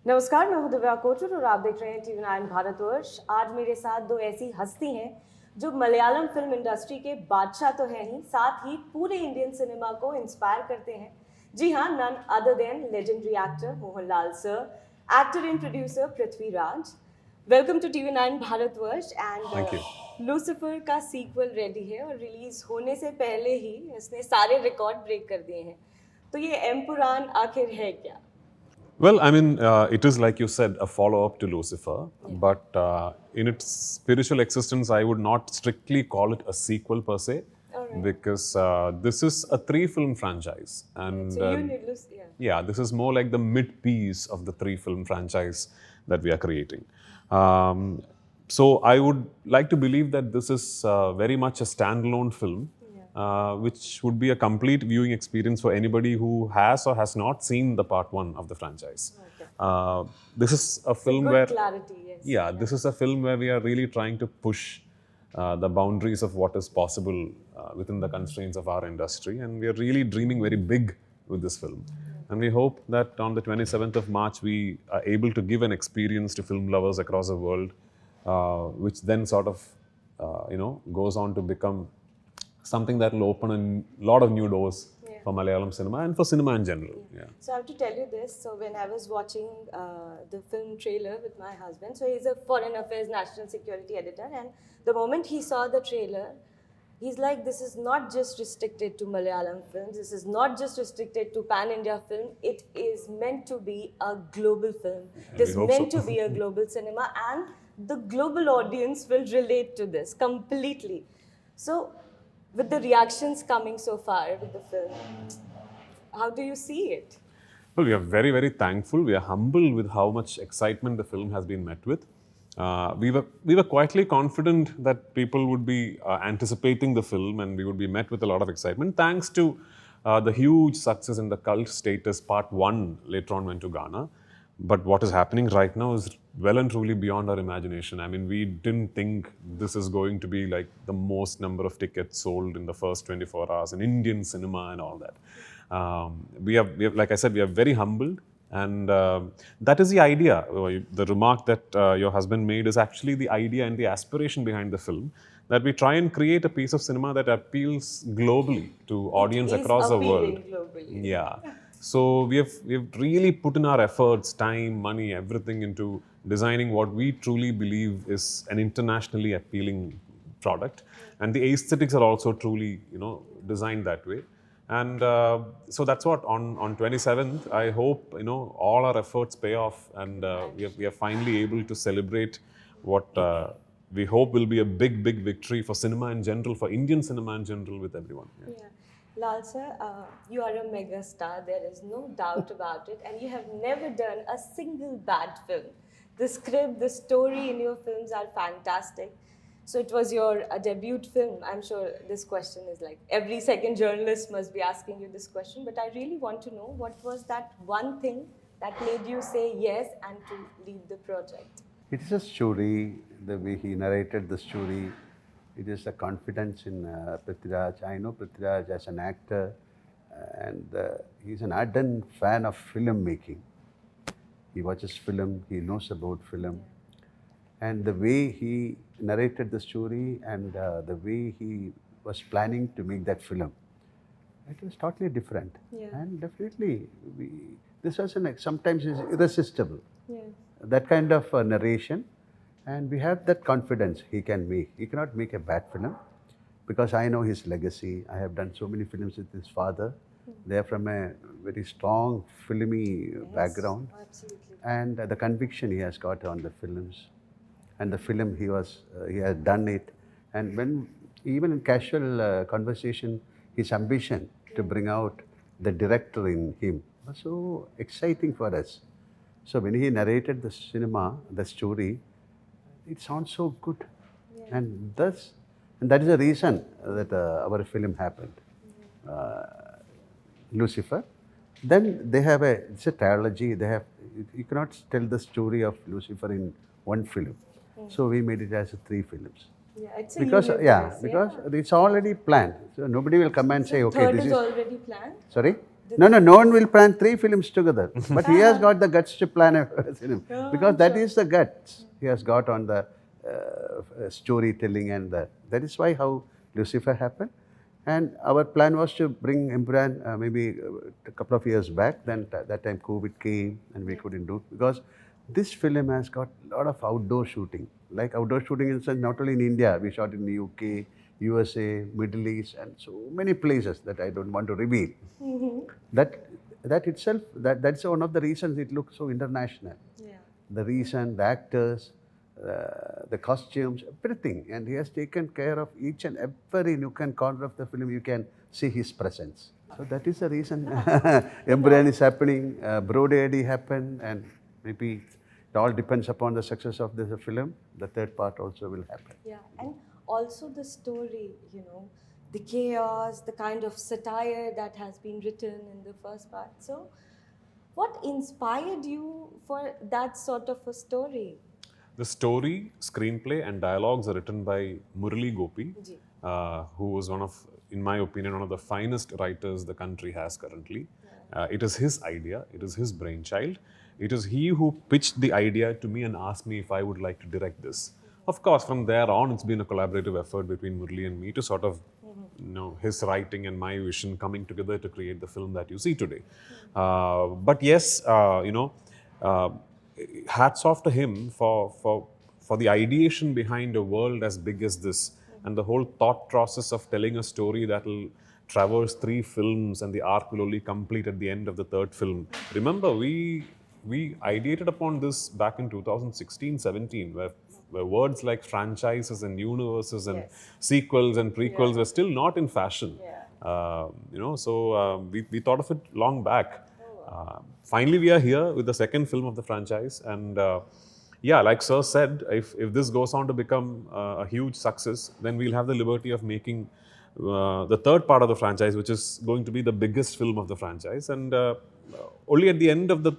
नमस्कार, मैं हूं दिव्या कोचर और आप देख रहे हैं टीवी 9 भारतवर्ष। आज मेरे साथ दो ऐसी हस्ती हैं जो मलयालम फिल्म इंडस्ट्री के बादशाह तो हैं ही, साथ ही पूरे इंडियन सिनेमा को इंस्पायर करते हैं। जी हाँ, none other than legendary actor Mohanlal sir, actor and producer Prithviraj. Welcome to TV 9 Bharatvarsh. And Lucifer का सीक्वल रेडी है और रिलीज होने से पहले ही इसने सारे रिकॉर्ड ब्रेक कर दिए हैं। तो ये एम्पुरान आखिर है क्या? Well, I mean, it is like you said, a follow-up to Lucifer, but in its spiritual existence, I would not strictly call it a sequel per se, because this is a 3-film franchise, and So you need yeah, this is more like the mid-piece of the 3-film franchise that we are creating. So I would like to believe that this is very much a standalone film. Which would be a complete viewing experience for anybody who has or has not seen the part 1 of the franchise. This is a film where clarity, yes. This is a film where we are really trying to push the boundaries of what is possible within the constraints of our industry, and we are really dreaming very big with this film. And we hope that on the 27th of March we are able to give an experience to film lovers across the world, which then sort of goes on to become something that will open a lot of new doors for Malayalam cinema and for cinema in general. So I have to tell you this. So when I was watching the film trailer with my husband, so he's a Foreign Affairs National Security Editor, and the moment he saw the trailer, he's like, this is not just restricted to Malayalam films. This is not just restricted to pan-India film. It is meant to be a global film. This is meant to be a global cinema, and the global audience will relate to this completely. So with the reactions coming so far with the film, how do you see it? Well, we are very, very thankful. We are humbled with how much excitement the film has been met with. We were quietly confident that people would be anticipating the film and we would be met with a lot of excitement, thanks to the huge success in the cult status part 1 later on went to Ghana. But what is happening right now is well and truly beyond our imagination. I mean, we didn't think this is going to be like the most number of tickets sold in the first 24 hours in Indian cinema and all that. We have, like I said, we are very humbled, and that is the idea. The remark that your husband made is actually the idea and the aspiration behind the film, that we try and create a piece of cinema that appeals globally to audience across the world. Globally. Yeah. So we have really put in our efforts, time, money, everything into designing what we truly believe is an internationally appealing product, and the aesthetics are also truly, designed that way. And so that's what on 27th, I hope all our efforts pay off, and we are finally able to celebrate what we hope will be a big victory for cinema in general, for Indian cinema in general, with everyone. Lal sir, you are a mega star, there is no doubt about it, and you have never done a single bad film. The script, the story in your films are fantastic. So it was your debut film. I'm sure this question is like every second journalist must be asking you this question, but I really want to know, what was that one thing that made you say yes and to lead the project? It is a story, the way he narrated the story. It is a confidence in Prithviraj. I know Prithviraj as an actor, and he's an ardent fan of film making. He watches film, he knows about film. And the way he narrated the story and the way he was planning to make that film, it was totally different. And definitely, this was sometimes is irresistible. That kind of narration. And we have that confidence he can make. He cannot make a bad film, because I know his legacy. I have done so many films with his father. They are from a very strong filmy background. Absolutely. And the conviction he has got on the films. And the film he has done it. And when, even in casual conversation, his ambition to bring out the director in him was so exciting for us. So when he narrated the cinema, the story, it sounds so good. And that is the reason that our film happened. Lucifer. Then they have it's a trilogy. You cannot tell the story of Lucifer in one film. So we made it as 3 films. It's a because universe, because it's already planned. So nobody will come and say, okay, third this is already planned. Sorry? No one will plan 3 films together. But he has got the guts to plan a film. Because that is the guts he has got on the storytelling and that is why how Lucifer happened. And our plan was to bring Empuraan maybe a couple of years back. Then that time COVID came and we couldn't do it because this film has got a lot of outdoor shooting. Like outdoor shooting in sense, not only in India, we shot in the UK, USA, Middle East, and so many places that I don't want to reveal. That itself, that's one of the reasons it looks so international. Yeah. The reason, the actors, the costumes, everything. And he has taken care of each and every nook and corner of the film. You can see his presence. So that is the reason Empuraan is happening, Bro Daddy happened, and maybe it all depends upon the success of this film. The third part also will happen. Yeah, and also the story, you know, the chaos, the kind of satire that has been written in the first part. So, what inspired you for that sort of a story? The story, screenplay, and dialogues are written by Murali Gopi, Ji. who was one of, in my opinion, one of the finest writers the country has currently. It is his idea, it is his brainchild. It is he who pitched the idea to me and asked me if I would like to direct this. Of course, from there on, it's been a collaborative effort between Murali and me to sort of, you know, his writing and my vision coming together to create the film that you see today. But yes, you know, hats off to him for the ideation behind a world as big as this and the whole thought process of telling a story that will traverse 3 films and the arc will only complete at the end of the 3rd film. Remember, we ideated upon this back in 2016-17 where words like franchises and universes and sequels and prequels were still not in fashion. You know, so we thought of it long back. Finally, we are here with the 2nd film of the franchise, and yeah, like Sir said, if this goes on to become a huge success, then we'll have the liberty of making the 3rd part of the franchise, which is going to be the biggest film of the franchise, and only at the end of the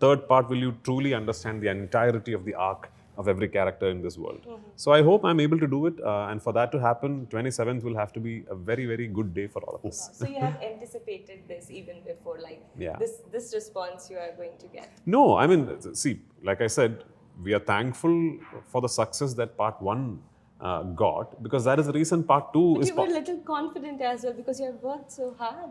3rd part will you truly understand the entirety of the arc of every character in this world. So I hope I'm able to do it, and for that to happen, 27th will have to be a very, very good day for all of us. So you have anticipated this even before, like this response you are going to get? No, I mean, see, like I said, we are thankful for the success that part 1 got, because that is the reason part 2 But is... you were a little confident as well because you have worked so hard.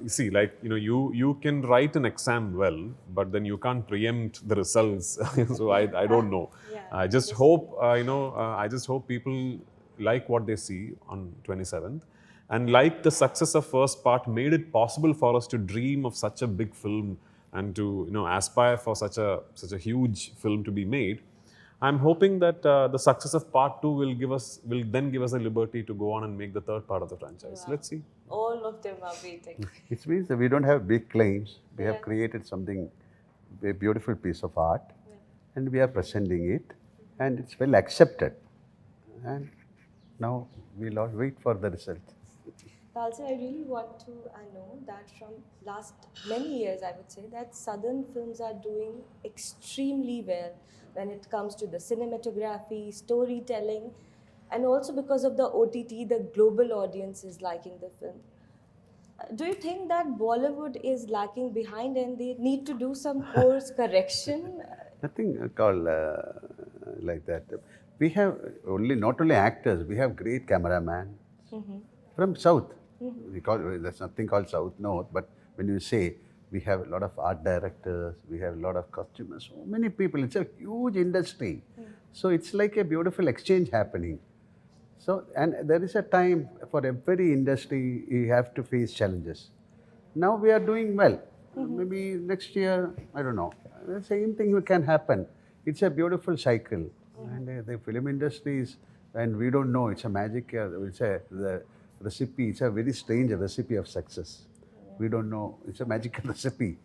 See, like, you know, you can write an exam well, but then you can't preempt the results. So I don't know. I just hope, you know, I just hope people like what they see on 27th. And like the success of first part made it possible for us to dream of such a big film and to, you know, aspire for such a huge film to be made. I'm hoping that the success of part 2 will then give us the liberty to go on and make the 3rd part of the franchise. Let's see. All of them are waiting. It means that we don't have big claims. We have created something, a beautiful piece of art, and we are presenting it, and it's well accepted. And now we'll all wait for the result. Also, I really want to know that from last many years, I would say, that Southern films are doing extremely well when it comes to the cinematography, storytelling, and also because of the OTT, the global audience is liking the film. Do you think that Bollywood is lacking behind and they need to do some course correction? Nothing called like that. We have not only actors, we have great cameraman from South. There's nothing called South North, but when you say we have a lot of art directors, we have a lot of costumers, so many people, it's a huge industry. So it's like a beautiful exchange happening. So, and there is a time for every industry, you have to face challenges. Now we are doing well. Maybe next year, I don't know, the same thing can happen. It's a beautiful cycle. And the film industry is, and we don't know, it's a magic, the recipe, it's a very strange recipe of success. We don't know, it's a magical recipe.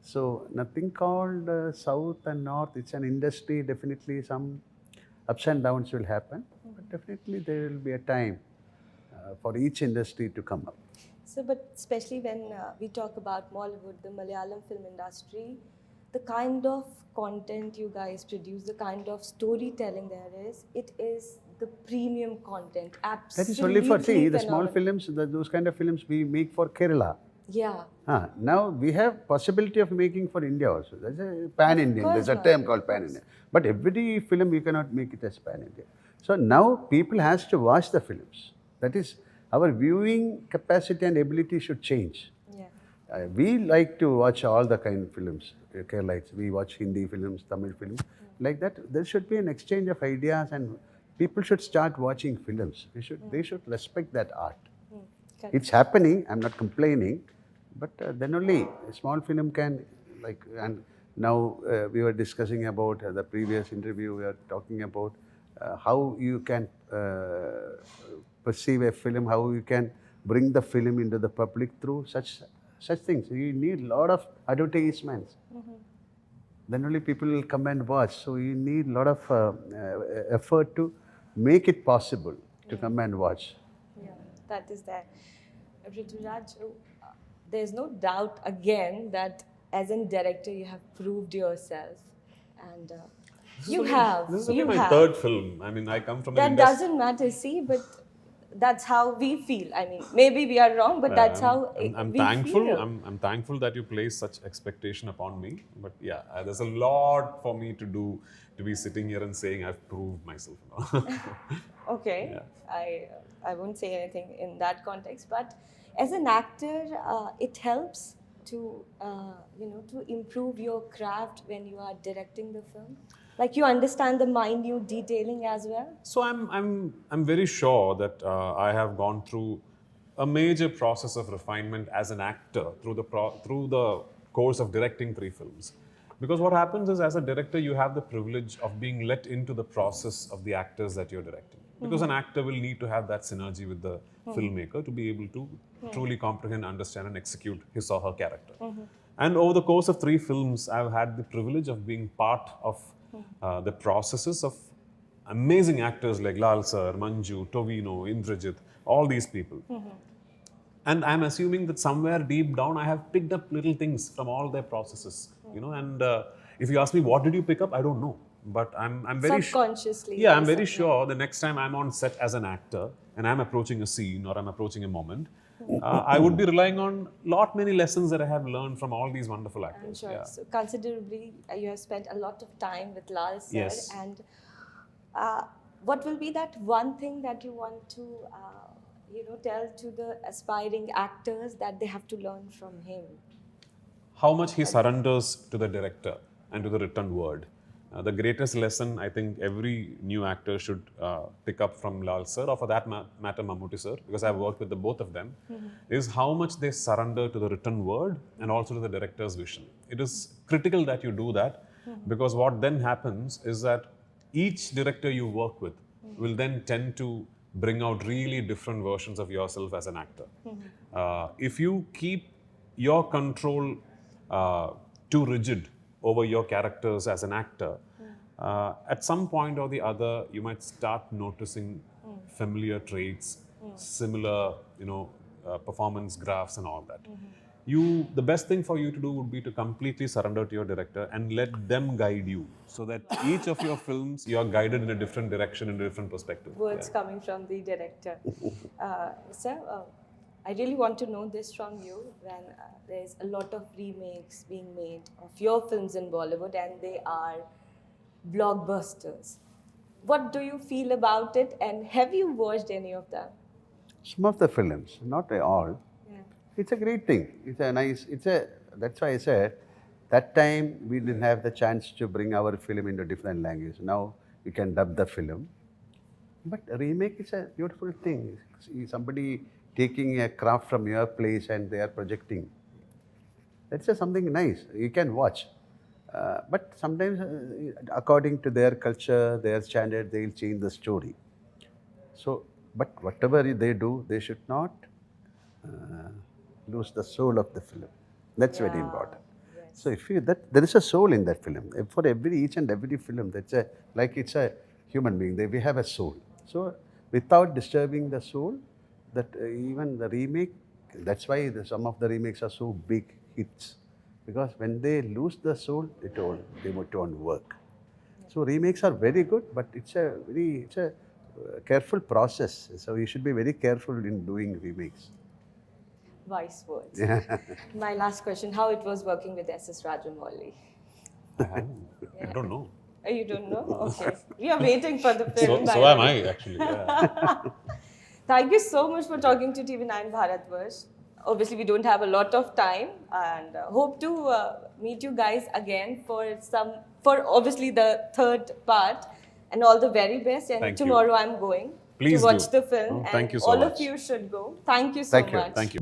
So nothing called South and North, it's an industry, definitely some ups and downs will happen, but definitely there will be a time for each industry to come up. So, but especially when we talk about Bollywood, the Malayalam film industry, the kind of content you guys produce, the kind of storytelling there is, it is the premium content. Absolutely. That is only for, see, the small films, those kind of films we make for Kerala. Yeah. Now we have possibility of making for India also. There's a pan-Indian. There's a course, term ma'am. called pan-Indian. But every film you cannot make it as pan-Indian. So now people has to watch the films. That is, our viewing capacity and ability should change. Yeah. We like to watch all the kind of films, Keralites. We watch Hindi films, Tamil films. Like that, there should be an exchange of ideas, and people should start watching films. They should respect that art. Correct. It's happening. I'm not complaining, but then only a small film can like. And now we were discussing about the previous interview. We are talking about how you can perceive a film, how you can bring the film into the public through such things. You need a lot of advertisements. Then only people will come and watch. So you need a lot of effort to make it possible to come and watch. Yeah, that is there. Prithviraj, there's no doubt again that as a director you have proved yourself, and you have. This is only You my have. third film. I mean, I come from an That industry. doesn't matter, see, but that's how we feel. I mean, maybe we are wrong, but that's how I'm we thankful. feel. I'm thankful that you place such expectation upon me. But yeah, there's a lot for me to do to be sitting here and saying I've proved myself. Okay, Yeah. I won't say anything in that context, but as an actor, it helps to to improve your craft when you are directing the film. Like you understand the minute detailing as well. So I'm very sure that I have gone through a major process of refinement as an actor through the course of directing 3 films. Because what happens is, as a director, you have the privilege of being let into the process of the actors that you're directing. Because an actor will need to have that synergy with the filmmaker to be able to truly comprehend, understand, and execute his or her character. And over the course of 3 films, I've had the privilege of being part of the processes of amazing actors like Lal Sir, Manju, Tovino, Indrajit, all these people. And I'm assuming that somewhere deep down, I have picked up little things from all their processes, And if you ask me, what did you pick up? I don't know. But I'm very Subconsciously. yeah, I'm very sure the next time I'm on set as an actor and I'm approaching a scene or I'm approaching a moment, I would be relying on many lessons that I have learned from all these wonderful actors. I'm sure. Yeah. So considerably, you have spent a lot of time with Lal sir. Yes. And what will be that one thing that you want to, tell to the aspiring actors that they have to learn from him? How much he surrenders to the director and to the written word. The greatest lesson I think every new actor should pick up from Lal sir, or for that matter Mammootty sir, because I've worked with the both of them, is how much they surrender to the written word and also to the director's vision. It is critical that you do that, because what then happens is that each director you work with will then tend to bring out really different versions of yourself as an actor. If you keep your control too rigid over your characters as an actor, at some point or the other, you might start noticing familiar traits, similar, performance graphs and all that. The best thing for you to do would be to completely surrender to your director and let them guide you, so that each of your films, you are guided in a different direction, in a different perspective. Words coming from the director. Sir, I really want to know this from you. When there's a lot of remakes being made of your films in Bollywood and they are blockbusters. What do you feel about it, and have you watched any of them? Some of the films, not all. Yeah. It's a great thing. That's why I said, that time we didn't have the chance to bring our film into different languages. Now you can dub the film. But a remake is a beautiful thing. See somebody taking a craft from your place and they are projecting. That's something nice. You can watch. But sometimes, according to their culture, their standard, they'll change the story. So, but whatever they do, they should not lose the soul of the film. That's very important. Yes. So, if there is a soul in that film. For each and every film, it's a human being. We have a soul. So, without disturbing the soul, that even the remake, that's why some of the remakes are so big hits. Because when they lose the soul, they don't work. So remakes are very good, but it's a careful process. So you should be very careful in doing remakes. Wise words. My last question, how it was working with SS Rajamouli? I don't know. You don't know? Okay. We are waiting for the So, film. so am I actually. Yeah. Thank you so much for talking to TV9 Bharatvarsh. Obviously, we don't have a lot of time, and hope to meet you guys again for obviously the third part. And all the very best. And Thank you. tomorrow I'm going Please to watch do. the film. Oh, thank and you so all much. of you should go. Thank you so Thank you. much. Thank you.